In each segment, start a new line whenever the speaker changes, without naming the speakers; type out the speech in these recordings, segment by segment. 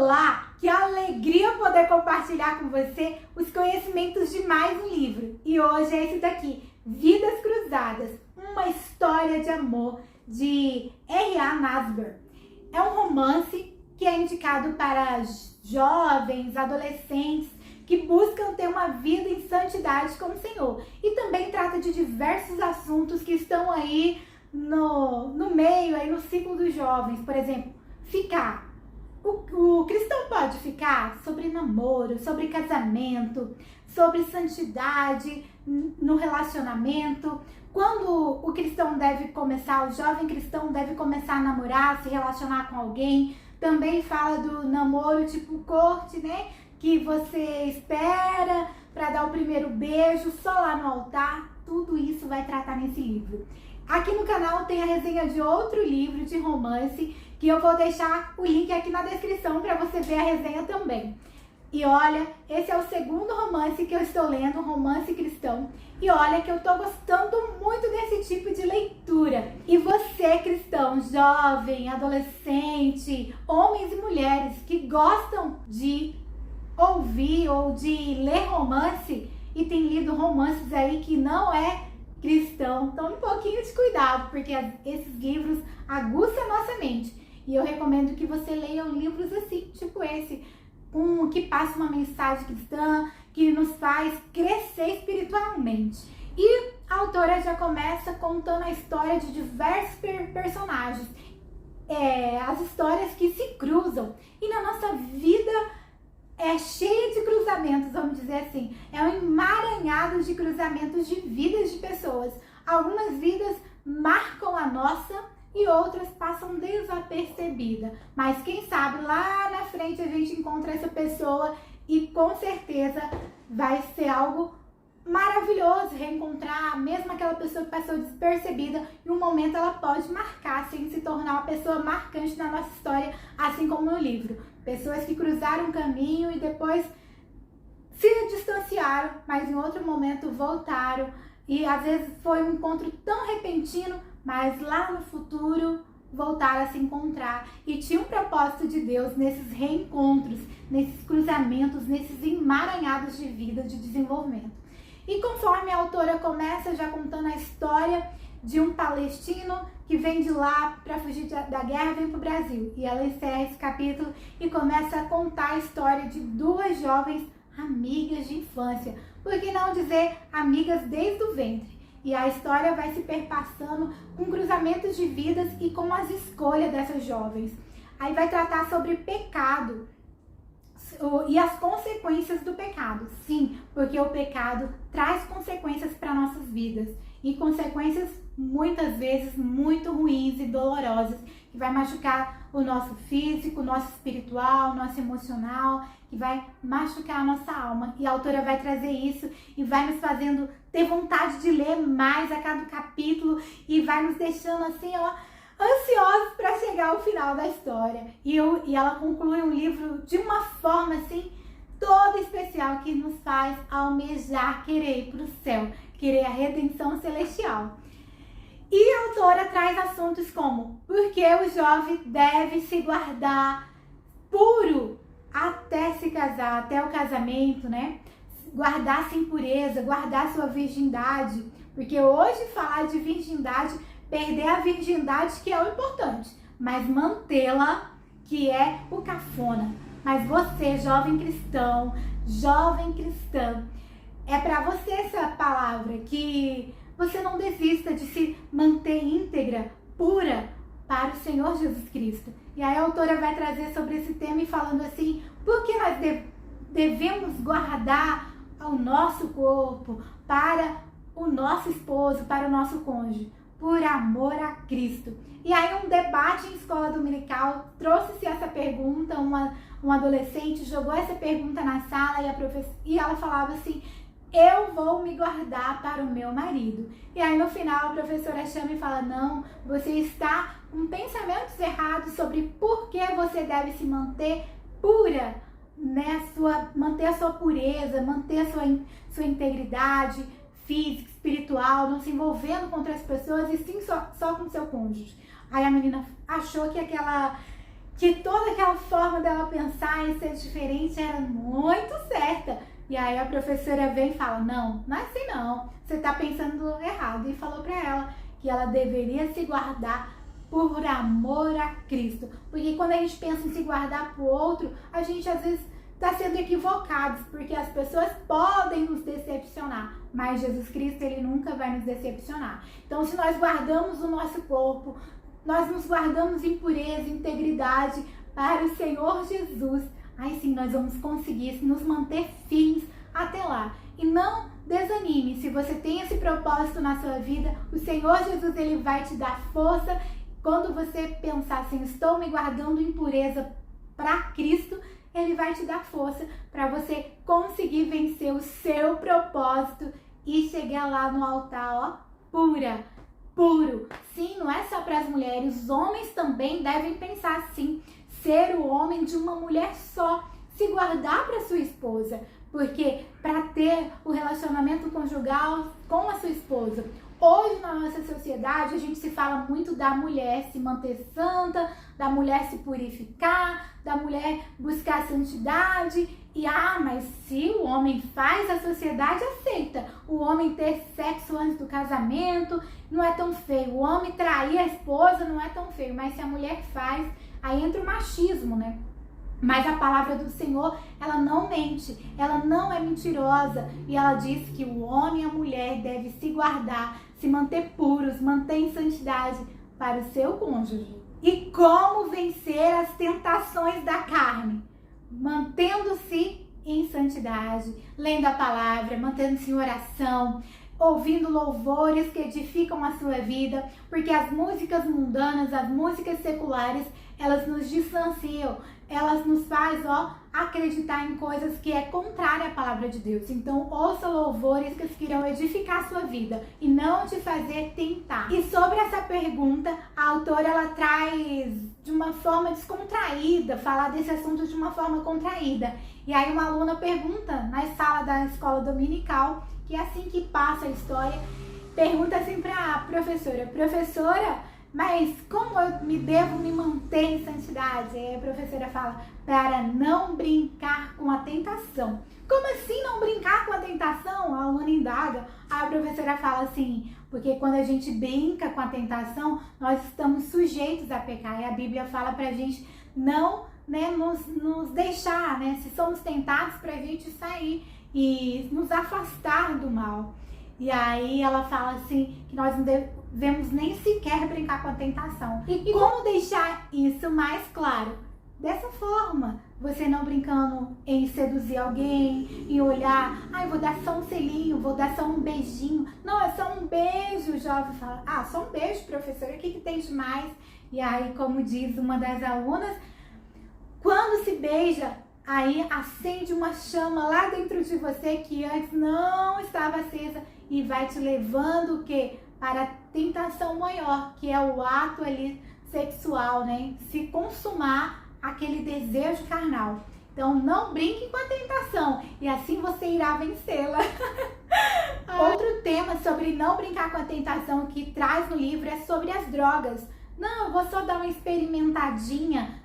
Olá, que alegria poder compartilhar com você os conhecimentos de mais um livro. E hoje é esse daqui, Vidas Cruzadas, uma história de amor de R.A. Nasber. É um romance que é indicado para jovens, adolescentes que buscam ter uma vida em santidade com o Senhor. E também trata de diversos assuntos que estão aí no meio, aí no ciclo dos jovens. Por exemplo, ficar. O cristão pode ficar sobre namoro, sobre casamento, sobre santidade no relacionamento. Quando o cristão deve começar, o jovem cristão deve começar a namorar, se relacionar com alguém. Também fala do namoro tipo corte, né? Que você espera para dar o primeiro beijo só lá no altar. Tudo isso vai tratar nesse livro. Aqui no canal tem a resenha de outro livro de romance, que eu vou deixar o link aqui na descrição para você ver a resenha também. E olha, esse é o segundo romance que eu estou lendo, um romance cristão. E olha que eu estou gostando muito desse tipo de leitura. E você, cristão, jovem, adolescente, homens e mulheres que gostam de ouvir ou de ler romance e tem lido romances aí que não é cristão, tome um pouquinho de cuidado, porque esses livros aguçam a nossa mente. E eu recomendo que você leia livros assim, tipo esse, que passa uma mensagem cristã, que nos faz crescer espiritualmente. E a autora já começa contando a história de diversos personagens, as histórias que se cruzam. E na nossa vida é cheia de cruzamentos, vamos dizer assim. É um emaranhado de cruzamentos de vidas de pessoas. Algumas vidas marcam a nossa e outras passam desapercebida. Mas quem sabe lá na frente a gente encontra essa pessoa e com certeza vai ser algo maravilhoso reencontrar mesmo aquela pessoa que passou despercebida. Em um momento ela pode marcar, assim, se tornar uma pessoa marcante na nossa história, assim como no livro. Pessoas que cruzaram o caminho e depois se distanciaram, mas em outro momento voltaram. E às vezes foi um encontro tão repentino, mas lá no futuro voltaram a se encontrar. E tinha um propósito de Deus nesses reencontros, nesses cruzamentos, nesses emaranhados de vida, de desenvolvimento. E conforme a autora começa já contando a história de um palestino que vem de lá para fugir da guerra e vem para o Brasil. E ela encerra esse capítulo e começa a contar a história de duas jovens amigas de infância. Por que não dizer amigas desde o ventre? E a história vai se perpassando com cruzamentos de vidas e com as escolhas dessas jovens. Aí vai tratar sobre pecado e as consequências do pecado. Sim, porque o pecado traz consequências para nossas vidas. E consequências muitas vezes muito ruins e dolorosas, que vai machucar o nosso físico, o nosso espiritual, o nosso emocional, que vai machucar a nossa alma. E a autora vai trazer isso e vai nos fazendo ter vontade de ler mais a cada capítulo e vai nos deixando assim, ó, ansiosos para chegar ao final da história. E ela conclui um livro de uma forma assim, toda especial, que nos faz almejar querer ir para o céu, querer a redenção celestial. E a autora traz assuntos como por que o jovem deve se guardar puro até se casar, até o casamento, né? Guardar sem pureza, guardar sua virgindade. Porque hoje falar de virgindade, perder a virgindade que é o importante, mas mantê-la que é o cafona. Mas você, jovem cristão, jovem cristã, é para você essa palavra, que você não desista de se manter íntegra, pura para o Senhor Jesus Cristo. E aí a autora vai trazer sobre esse tema e falando assim, por que nós devemos guardar o nosso corpo para o nosso esposo, para o nosso cônjuge? Por amor a Cristo. E aí um debate em escola dominical trouxe-se essa pergunta, um adolescente jogou essa pergunta na sala e ela falava assim, eu vou me guardar para o meu marido. E aí no final a professora chama e fala, não, você está com pensamentos errados sobre por que você deve se manter pura, né? Manter a sua pureza, manter a sua integridade física, espiritual, não se envolvendo com outras pessoas e sim só com seu cônjuge. Aí a menina achou que que toda aquela forma dela pensar em ser diferente era muito certa. E aí a professora vem e fala, não é assim não, você tá pensando errado. E falou pra ela que ela deveria se guardar por amor a Cristo. Porque quando a gente pensa em se guardar pro outro, a gente às vezes está sendo equivocados, porque as pessoas podem nos decepcionar, mas Jesus Cristo, ele nunca vai nos decepcionar. Então, se nós guardamos o nosso corpo, nós nos guardamos em pureza, integridade para o Senhor Jesus, aí sim nós vamos conseguir nos manter firmes até lá. E não desanime, se você tem esse propósito na sua vida, o Senhor Jesus, ele vai te dar força. Quando você pensar assim, estou me guardando em pureza para Cristo, ele vai te dar força para você conseguir vencer o seu propósito e chegar lá no altar, puro. Sim, não é só para as mulheres, os homens também devem pensar assim, ser o homem de uma mulher só, se guardar para sua esposa, porque para ter o relacionamento conjugal com a sua esposa. Hoje na nossa sociedade a gente se fala muito da mulher se manter santa, da mulher se purificar, da mulher buscar santidade. E mas se o homem faz, a sociedade aceita. O homem ter sexo antes do casamento não é tão feio. O homem trair a esposa não é tão feio. Mas se a mulher faz, aí entra o machismo, né? Mas a palavra do Senhor, ela não mente, ela não é mentirosa. E ela diz que o homem e a mulher devem se guardar, se manter puros, manter em santidade para o seu cônjuge. E como vencer as tentações da carne? Mantendo-se em santidade, lendo a palavra, mantendo-se em oração, ouvindo louvores que edificam a sua vida, porque as músicas mundanas, as músicas seculares, elas nos distanciam, elas nos fazem acreditar em coisas que é contrária à palavra de Deus. Então ouça louvores que irão edificar a sua vida e não te fazer tentar. E sobre essa pergunta, a autora ela traz de uma forma descontraída, falar desse assunto de uma forma contraída. E aí uma aluna pergunta na sala da escola dominical, que é assim que passa a história, pergunta assim para a professora, mas como eu devo me manter em santidade? E aí a professora fala, para não brincar com a tentação. Como assim não brincar com a tentação? A aluna indaga. A professora fala assim, porque quando a gente brinca com a tentação, nós estamos sujeitos a pecar. E a Bíblia fala pra gente não nos deixar, se somos tentados, pra gente sair e nos afastar do mal. E aí ela fala assim, que nós não devemos nem sequer brincar com a tentação. E como deixar isso mais claro? Dessa forma, você não brincando em seduzir alguém, em olhar, vou dar só um selinho, vou dar só um beijinho. Não, é só um beijo. O jovem fala, só um beijo, professora, o que tem de mais? E aí, como diz uma das alunas, quando se beija, aí acende uma chama lá dentro de você que antes não estava acesa e vai te levando o quê? Para a tentação maior, que é o ato ali sexual, Se consumar aquele desejo carnal. Então não brinque com a tentação e assim você irá vencê-la. Outro tema sobre não brincar com a tentação que traz no livro é sobre as drogas. Não, eu vou só dar uma experimentadinha.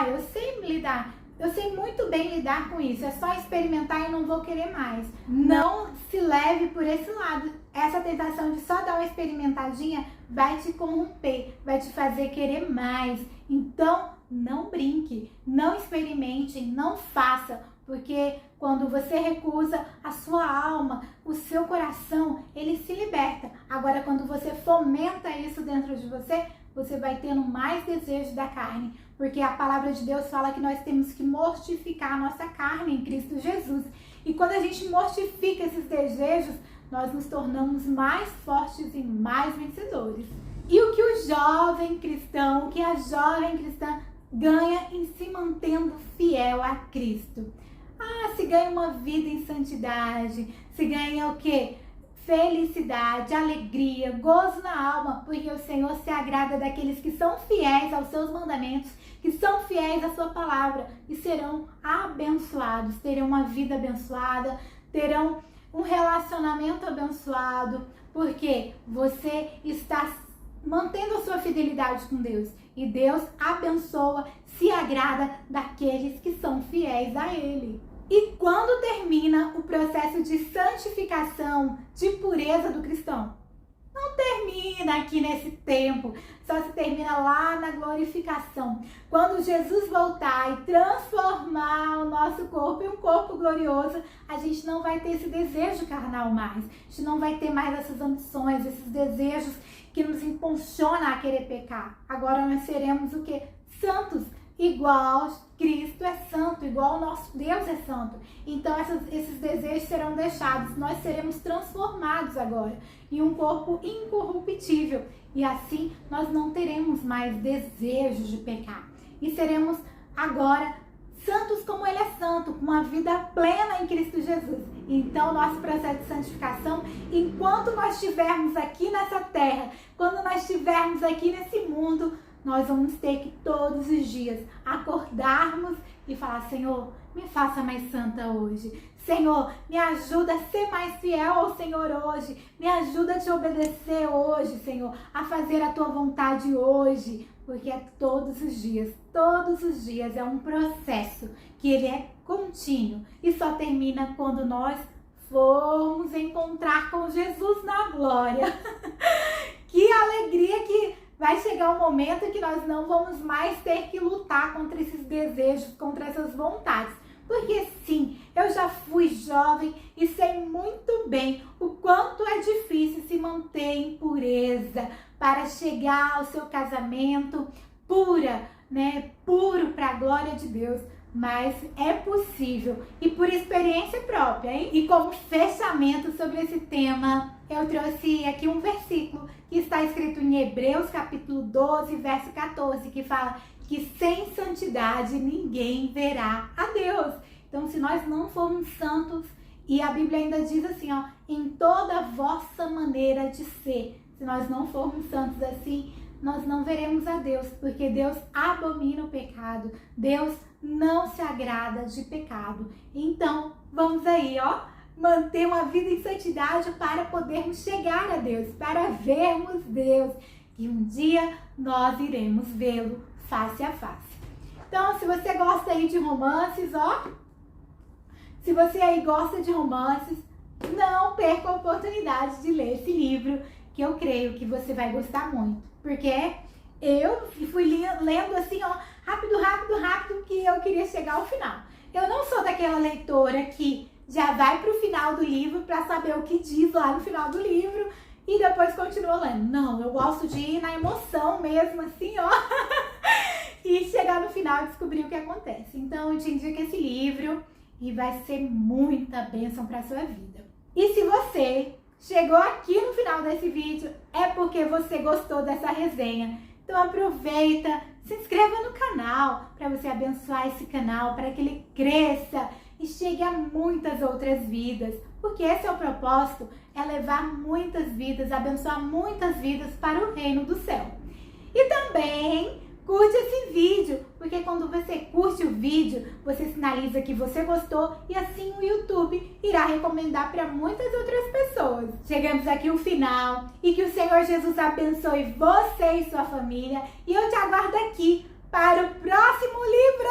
Eu sei lidar. Eu sei muito bem lidar com isso, é só experimentar e não vou querer mais. Não se leve por esse lado. Essa tentação de só dar uma experimentadinha vai te corromper, vai te fazer querer mais. Então, não brinque, não experimente, não faça, porque quando você recusa, a sua alma, o seu coração, ele se liberta. Agora, quando você fomenta isso dentro de você, você vai tendo mais desejo da carne, porque a palavra de Deus fala que nós temos que mortificar a nossa carne em Cristo Jesus. E quando a gente mortifica esses desejos, nós nos tornamos mais fortes e mais vencedores. E o que o jovem cristão, o que a jovem cristã ganha em se mantendo fiel a Cristo? Se ganha uma vida em santidade, se ganha o quê? Felicidade, alegria, gozo na alma, porque o Senhor se agrada daqueles que são fiéis aos seus mandamentos, que são fiéis à sua palavra e serão abençoados, terão uma vida abençoada, terão um relacionamento abençoado, porque você está mantendo a sua fidelidade com Deus. E Deus abençoa, se agrada daqueles que são fiéis a Ele. E quando termina o processo de santificação, de pureza do cristão? Não termina aqui nesse tempo, só se termina lá na glorificação. Quando Jesus voltar e transformar o nosso corpo em um corpo glorioso, a gente não vai ter esse desejo carnal mais. A gente não vai ter mais essas ambições, esses desejos que nos impulsionam a querer pecar. Agora nós seremos o quê? Santos, igual Cristo é santo, igual o nosso Deus é santo. Então esses desejos serão deixados, nós seremos transformados agora em um corpo incorruptível. E assim nós não teremos mais desejos de pecar. E seremos agora santos como Ele é santo, com uma vida plena em Cristo Jesus. Então, nosso processo de santificação, enquanto nós estivermos aqui nessa terra, quando nós estivermos aqui nesse mundo, nós vamos ter que todos os dias acordarmos e falar: Senhor, me faça mais santa hoje. Senhor, me ajuda a ser mais fiel ao Senhor hoje. Me ajuda a te obedecer hoje, Senhor, a fazer a tua vontade hoje. Porque é todos os dias é um processo que ele é contínuo e só termina quando nós formos encontrar com Jesus na glória. Que alegria que vai chegar um momento que nós não vamos mais ter que lutar contra esses desejos, contra essas vontades. Porque sim, eu já fui jovem e sei muito bem o quanto é difícil se manter em pureza para chegar ao seu casamento pura, né? Puro para a glória de Deus. Mas é possível e por experiência própria, hein? E como fechamento sobre esse tema, eu trouxe aqui um versículo que está escrito em Hebreus capítulo 12, verso 14, que fala que sem santidade ninguém verá a Deus. Então, se nós não formos santos, e a Bíblia ainda diz assim, ó, em toda a vossa maneira de ser, se nós não formos santos assim, nós não veremos a Deus, porque Deus abomina o pecado, Deus não se agrada de pecado. Então, vamos aí, ó, manter uma vida em santidade para podermos chegar a Deus, para vermos Deus. E um dia nós iremos vê-lo face a face. Então, se você gosta aí de romances, ó, se você aí gosta de romances, não perca a oportunidade de ler esse livro, que eu creio que você vai gostar muito. Porque eu fui lendo assim, ó, rápido, que eu queria chegar ao final. Eu não sou daquela leitora que já vai pro final do livro para saber o que diz lá no final do livro e depois continua lendo. Não, eu gosto de ir na emoção mesmo, assim, ó, e chegar no final e descobrir o que acontece. Então, eu te indico esse livro e vai ser muita bênção para sua vida. E se você chegou aqui no final desse vídeo, é porque você gostou dessa resenha. Então aproveita, se inscreva no canal para você abençoar esse canal, para que ele cresça e chegue a muitas outras vidas. Porque esse é o propósito, é levar muitas vidas, abençoar muitas vidas para o reino do céu. E também curte esse vídeo, porque quando você curte o vídeo, você sinaliza que você gostou e assim o YouTube irá recomendar para muitas outras pessoas. Chegamos aqui ao final e que o Senhor Jesus abençoe você e sua família e eu te aguardo aqui para o próximo livro!